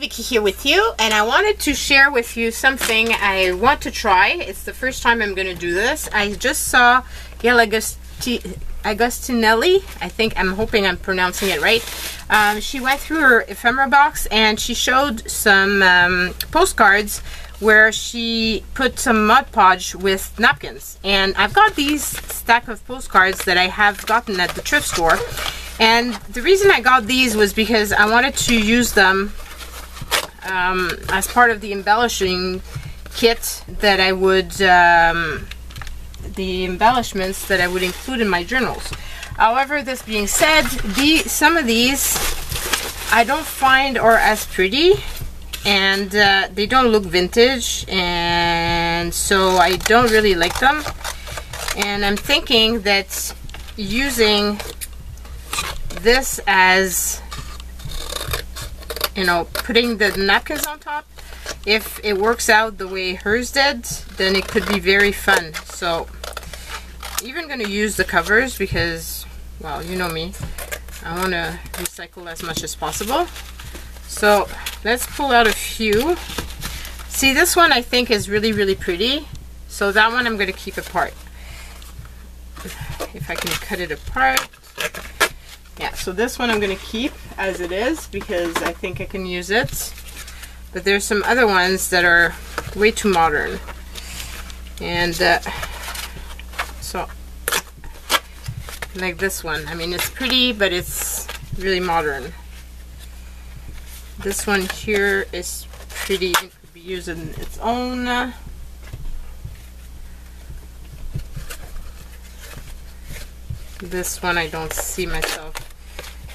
Vicky here with you, and I wanted to share with you something I want to try. It's the first time I'm going to do this. I just saw Gail Agostinelli. I'm hoping I'm pronouncing it right. She went through her ephemera box and she showed some postcards where she put some Mod Podge with napkins. And I've got these stack of postcards that I have gotten at the thrift store. And the reason I got these was because I wanted to use them as part of the embellishing kit that I would, the embellishments that I would include in my journals. However, this being said, some of these I don't find are as pretty, and they don't look vintage, and so I don't really like them. And I'm thinking that using this as, you know, putting the napkins on top, if it works out the way hers did, then it could be very fun. So even going to use the covers because, well, you know me, I want to recycle as much as possible. So let's pull out a few. See, this one I think is really, really pretty, so that one I'm going to keep apart. If I can cut it apart. Yeah, so this one I'm going to keep as it is because I think I can use it. But there's some other ones that are way too modern. And so, like this one. I mean, it's pretty, but it's really modern. This one here is pretty. It could be used in its own. This one I don't see myself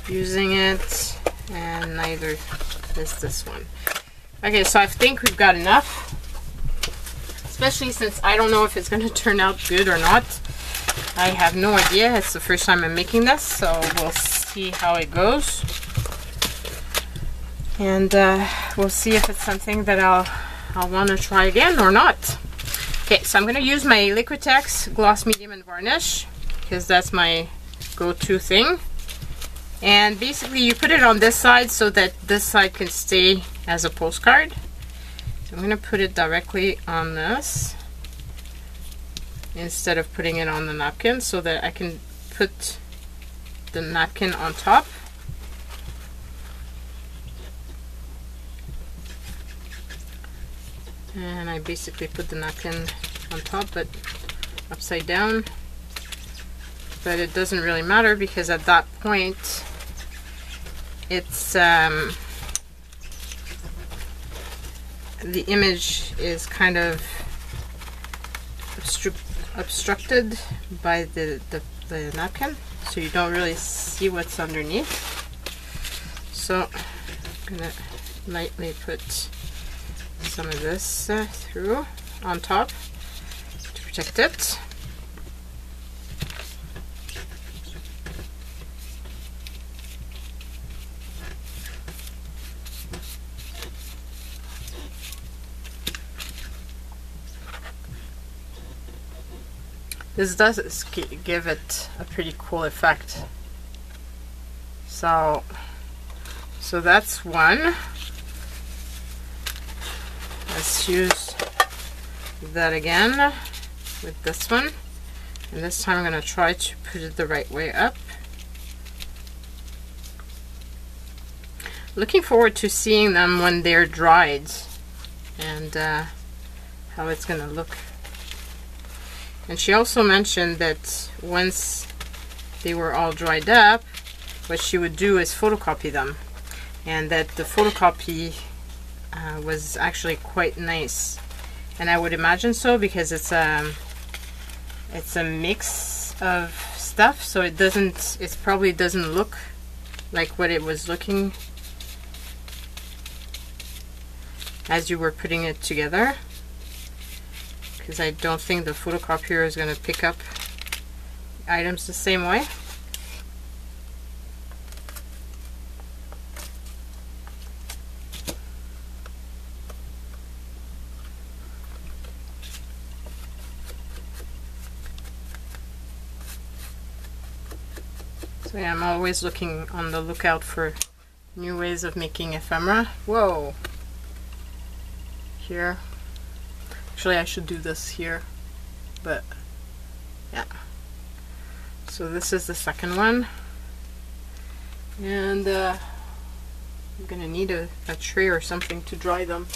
using it, and neither is this one. Okay, so I think we've got enough, especially since I don't know if it's going to turn out good or not. I have no idea. It's the first time I'm making this, so we'll see how it goes, and we'll see if it's something that I'll want to try again or not. Okay, so I'm going to use my Liquitex Gloss Medium and Varnish because that's my go-to thing. And basically you put it on this side so that this side can stay as a postcard. So I'm going to put it directly on this instead of putting it on the napkin so that I can put the napkin on top. And I basically put the napkin on top but upside down. But it doesn't really matter because at that point it's the image is kind of obstructed by the napkin, so you don't really see what's underneath. So I'm gonna lightly put some of this through on top to protect it. This does give it a pretty cool effect. So that's one. Let's use that again with this one. And this time I'm going to try to put it the right way up. Looking forward to seeing them when they're dried and how it's going to look. And she also mentioned that once they were all dried up, what she would do is photocopy them, and that the photocopy was actually quite nice. And I would imagine so because it's a mix of stuff, so it probably doesn't look like what it was looking as you were putting it together, because I don't think the photocopier is going to pick up items the same way. So yeah, I'm always looking on the lookout for new ways of making ephemera. Whoa! Here. Actually, I should do this here, but yeah. So this is the second one, and I'm gonna need a tray or something to dry them,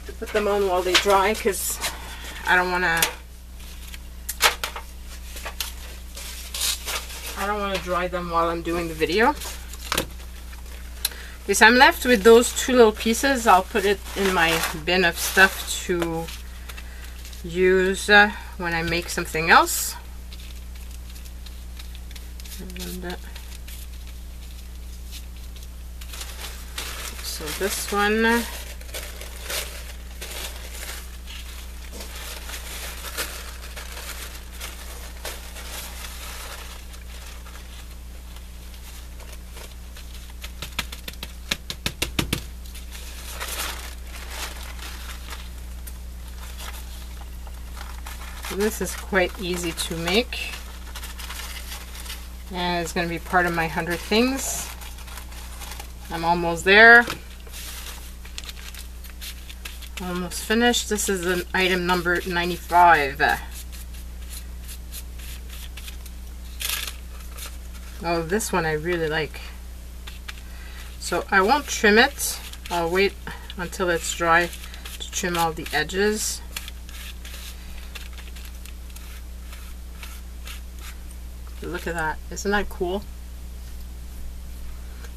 to put them on while they dry, because I don't want to dry them while I'm doing the video. Okay, so I'm left with those two little pieces. I'll put it in my bin of stuff to use when I make something else. And, so this one, this is quite easy to make, and it's going to be part of my 100 things. I'm almost there, almost finished. This is an item number 95. Oh, this one I really like. So I won't trim it. I'll wait until it's dry to trim all the edges. Look at that. Isn't that cool?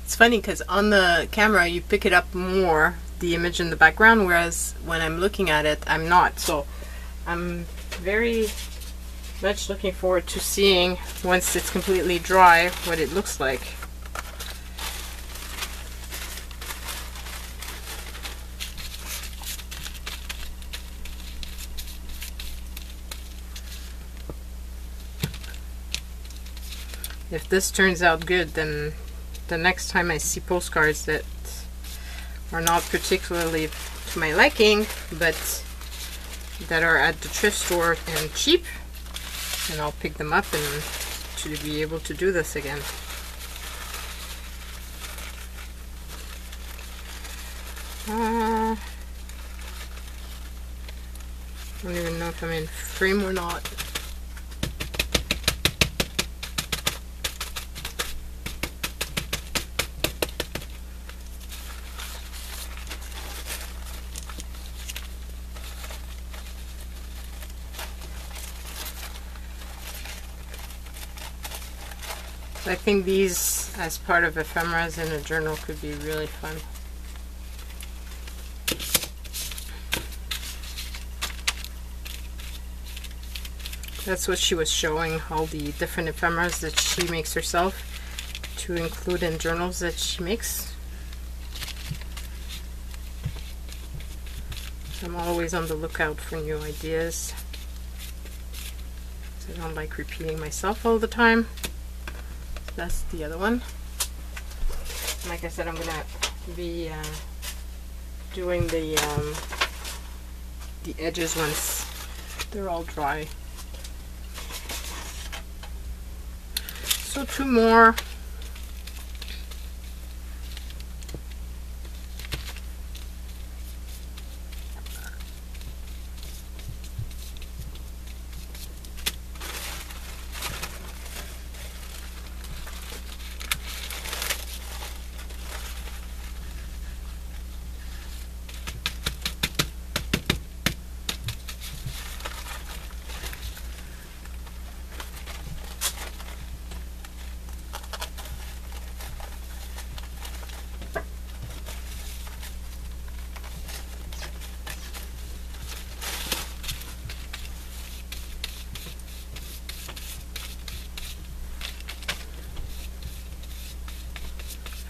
It's funny because on the camera you pick it up more, the image in the background, whereas when I'm looking at it, I'm not. So I'm very much looking forward to seeing, once it's completely dry, what it looks like. If this turns out good, then the next time I see postcards that are not particularly to my liking, but that are at the thrift store and cheap, then I'll pick them up and to be able to do this again. I don't even know if I'm in frame or not. I think these, as part of ephemeras in a journal, could be really fun. That's what she was showing, all the different ephemeras that she makes herself to include in journals that she makes. I'm always on the lookout for new ideas. I don't like repeating myself all the time. That's the other one. Like I said, I'm gonna be doing the edges once they're all dry. So two more.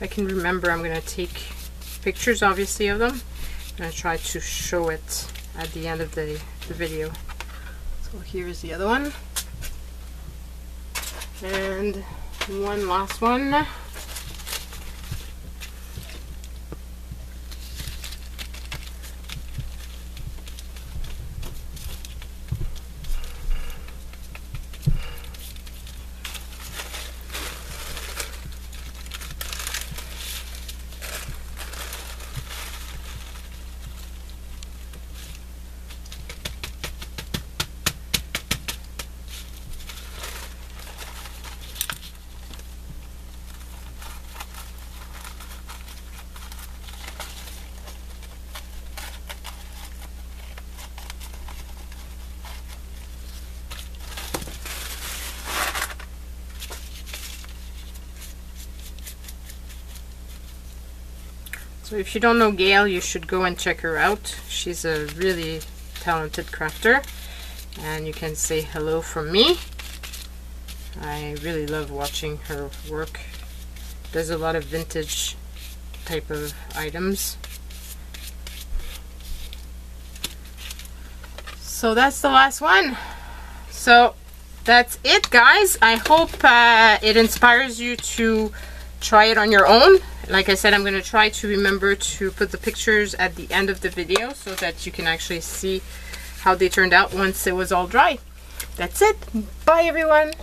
If I can remember, I'm going to take pictures, obviously, of them, and I try to show it at the end of the video. So here's the other one. And one last one. So if you don't know Gail, you should go and check her out. She's a really talented crafter, and you can say hello from me. I really love watching her work. Does a lot of vintage type of items. So that's the last one. So that's it, guys. I hope it inspires you to try it on your own. Like I said, I'm going to try to remember to put the pictures at the end of the video so that you can actually see how they turned out once it was all dry. That's it. Bye, everyone.